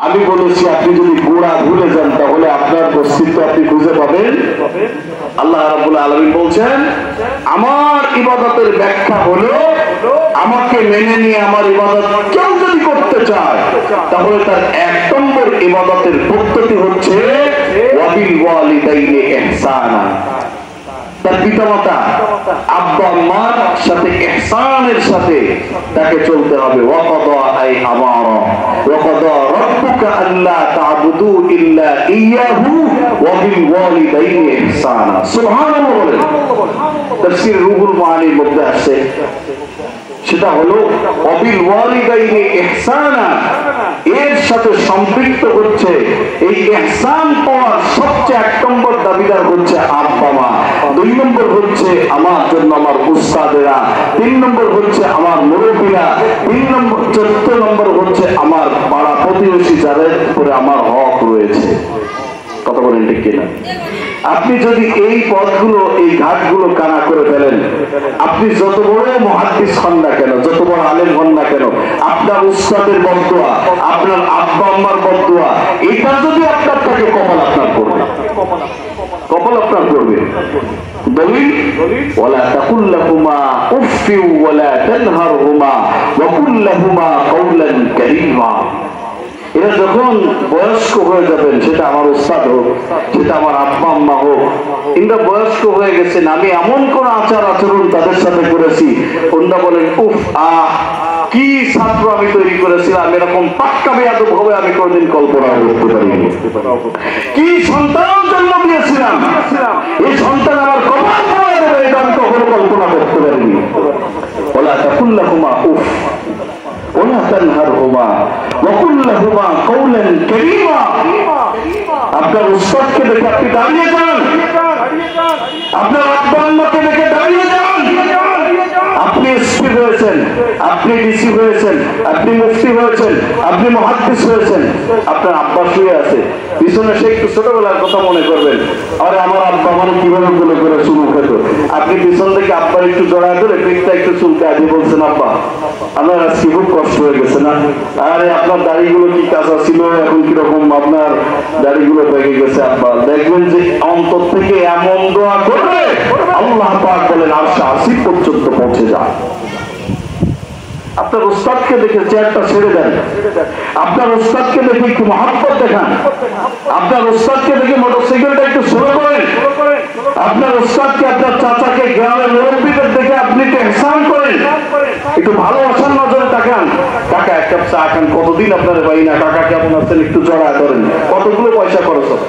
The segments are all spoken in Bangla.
আমি বলেছি আপনি যদি গোড়া ভুলে যান তাহলে আপনার অস্তিত্ব আপনি খুঁজে পাবেন। আল্লাহ রাব্বুল আলামিন বলছেন আমার ইবাদতের ব্যাখ্যা হলো আমাকে মেনে নিয়ে আমার ইবাদত কেউ যদি করতে চায় তাহলে তার এক নম্বর ইবাদতের পদ্ধতি হচ্ছে ওয়াবিল ওয়ালিদাইনি ইহসানা, তার পিতামাতা আব্বা আম্মার সাথে ইহসানের সাথে তাকে চলতে হবে। ওয়াকাদা আই আমারা ওয়াকাদা রাব্বুকা আল্লা তা'বুদু ইল্লা ইয়্যাহু ওয়া বিল ওয়ালিদাইনি ইহসানা। সুবহানাল্লাহ বলেন। তাফসীর রুহুল মাআনির মধ্যে আছে সেটা হলো ওয়াবিল ওয়ালিদাইনি ইহসানা, এর সাথে সম্পৃক্ত হচ্ছে এই ইহসান পাওয়ার সবচেয়ে এক নম্বর দাবিদার হচ্ছে আব্বা মা, দুই নম্বর হচ্ছে আমার জন্য আমার উস্তাদেরা, তিন নম্বর হচ্ছে আমার মুরব্বীরা, চতুর্থ নম্বর হচ্ছে আমার পাড়া প্রতিবেশী যাদের উপরে আমার হক রয়েছে। কথা বলেন ঠিক কিনা? আপনি যদি এই পথগুলো এই ঘাটগুলো কানা করে ফেলেন, আপনি যত বড় মুহাদ্দিস হন না কেন, যত বড় আলেম হন না কেন, আপনার উস্তাদের বদদুয়া, আপনার আব্বা আম্মার বদদুয়া, এটা যদি আপনার থাকে কপাল আপনার করবে, কপাল আপনার করবে। দলিল ওয়ালা তাকুল লাহুমা উফফি ওয়ালা তানহারহুমা ওয়া কুল লাহুমা কাওলান কারীমা। এরা যখন বয়স্ক হয়ে যাবেন, সেটা আমার উস্তাদ হোক, সেটা আমার আব্বা আম্মা হোক, এরা বয়স্ক হয়ে গেছেন, আমি এমন কোন আচার আচরণ তাদের সাথে করেছি ওনারা বলেন উফ কি ছাত্র আমি তৈরি করেছিলাম, এরকম পাক্কা বেয়াদব হবে আমি কোনদিন কল্পনা করতে পারিনি। কি সন্তান জন্ম দিয়েছিলাম, এই সন্তান আমার কপাল পড়ে দেবে এটা আমি কখনো কল্পনা করতে পারিনি। ওয়ালা তাকুল লাহুমা উফ ওয়ালা তানহারহুমা ওয়া কুল লাহুমা কাওলান কারীমা। আপনার উস্তাদকে দেখে আপনি দাঁড়িয়ে যান, আপনার আব্বা আম্মাকে দেখে দাঁড়িয়ে যান। আপনি এসপি হয়েছেন, আপনি ডিসি হয়েছেন, আপনি মুফতি হয়েছেন, আপনি মুহাদ্দিস হয়েছেন, আপনার আব্বা শুয়ে আছে পিছনে, সে একটু ছোটবেলার কথা মনে করবেন, আরে আমার আব্বা মানে কিভাবে বলে করে শুরু খেত, আপনি পিছন থেকে আব্বার একটু জড়ায় ধরে পিঠটা একটু চুলকে আগে বলছেন আব্বা আপনার আজকে খুব কষ্ট হয়ে গেছে না, আরে আপনার দাড়িগুলো কি কাঁচা ছিল এখন কিরকম আপনার দাড়িগুলো পেকে গেছে আব্বা। দেখবেন যে অন্তর থেকে এমন দোয়া করবে আল্লাহ পাক বলেন আরশে আসিফ পর্যন্ত পৌঁছে যায়। আপনার উস্তাদকে দেখে চেয়ারটা ছেড়ে দেন, আপনার উস্তাদকে দেখে একটু মহব্বত দেখান, আপনার উস্তাদকে দেখে মোটরসাইকেলটা একটু স্লো করেন, আপনার উস্তাদকে আপনার চাচাকে গ্রামের মুরব্বীদের দেখে আপনি একটু ইহসান করেন, একটু ভালোবাসার নজরে তাকান। কাকা এক কাপ চা খান, কতদিন আপনার পাই না, কাকা কেমন আছেন একটু জড়ায় ধরেন। কতগুলো পয়সা খরচ হবে,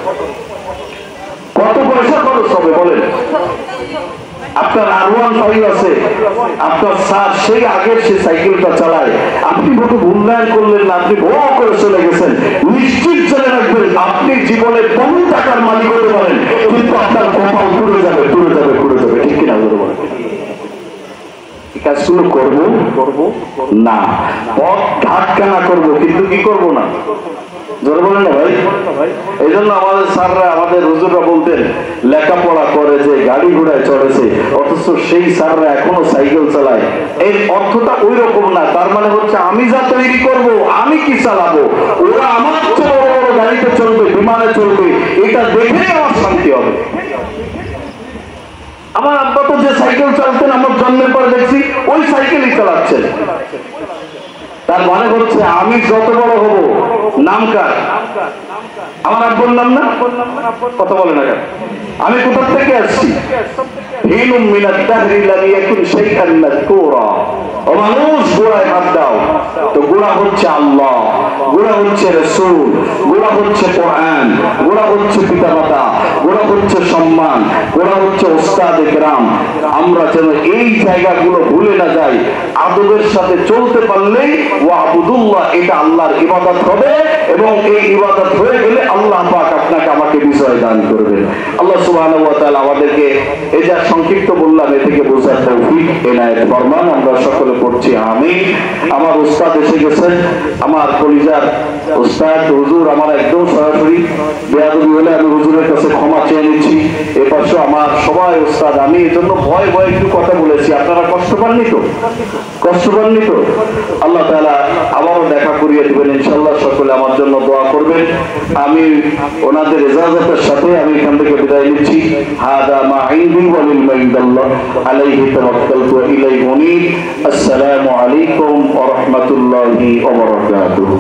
কত পয়সা খরচ হবে বলেন? আপনার R1 5 আছে, আপনার স্যার সেই আগের সে সাইকেলটা চালায়, আপনি কত মূল্যায়ন করলেন না, আপনি ভোগ করে চলে গেছেন। নিশ্চিত জেনে রাখবেন আপনি জীবনে বহু টাকার মালিক হতে পারেন, কিন্তু আপনার কপাল পুড়ে যাবে, পুড়ে যাবে, পুড়ে যাবে। ঠিক কিনা বলেন? কাজগুলো করবো না, পথ ঘাট কানা করবো, কিন্তু কি করবো না, জোরে বলেন না ভাই। এই জন্য আমাদের স্যাররা, আমাদের হুজুররা বলতেন লেখাপড়া করে যে গাড়ি ঘোড়ায় চড়েছে, অথচ সেই স্যাররা এখনো সাইকেল চালায়। এর অর্থটা ওই রকম না, তার মানে হচ্ছে আমি যা তৈরি করব আমি কি চালাবো, ওরা আমার চেয়ে বড় বড় গাড়িতে চলবে, বিমানে চলবে, এটা দেখে আমার শান্তি হবে। আমার আব্বা তো যে সাইকেল চালাতেন আমার জন্মের পর দেখছি ওই সাইকেলই চালাচ্ছেন, তার মানে হচ্ছে আমি যত বড় হব নাম কার, আমার আব্বুর নাম না, কথা বলে না কেন? আমি কোথা থেকে আসছি? হিনুম মিনাত দাহরি লাম ইয়াকুন শাইআন মাযকুরা। ও মানুষ, গোড়ায় হাত দাও। তো গোড়া হচ্ছে আল্লাহ, গোড়া হচ্ছে রাসূল, গোড়া হচ্ছে কোরআন, গোড়া হচ্ছে পিতামাতা, গোড়া হচ্ছে সম্মান, গোড়া হচ্ছে উস্তাদে কেরাম। আমরা যেন এই জায়গাগুলো ভুলে না যাই। আদবের সাথে চলতে পারলেই ওয়াবুদুল্লাহ, এটা আল্লাহর ইবাদত হবে, এবং এই ইবাদত হয়ে গেলে আল্লাহ পাক আপনাকে আমাকে বিজয় দান করবেন। আল্লাহ সুবহানাহু ওয়া তাআলা আমাদেরকে এই যা সংক্ষিপ্ত বললাম এ থেকে বোঝার তৌফিক এনায়েত ফরমান। আমরা সকলে পড়ছি আমিন। আমার উস্তাদ এসে গেছেন, আমার কলিজার উস্তাদ হুজুর, আমার একদম সরাসরি বেয়াদবি হলে আমি হুজুরের কাছে ক্ষমা চেয়ে নিচ্ছি। এ পাশে আমার সবাই উস্তাদ, আমি এই জন্য ভয় ভয় একটু কথা বলেছি, আপনারা কষ্ট পাননি তো? কষ্ট পাননি তো? আল্লাহ তাআলা আবারও দেখা করিয়ে দিবেন ইনশাআল্লাহ। সকলে আমার আমার জন্য দোয়া করবেন। আমি ওনাদের ইজাজতের সাথে আমি এখান থেকে বিদায় নিচ্ছি। হাদা মা ইনদি ওয়া লিল মাইন্দাল্লাহ আলাইহি তাওয়াক্কালতু ওয়া ইলাইহি উনীব। আসসালামু আলাইকুম ওয়া রাহমাতুল্লাহি ওয়া বারাকাতুহু।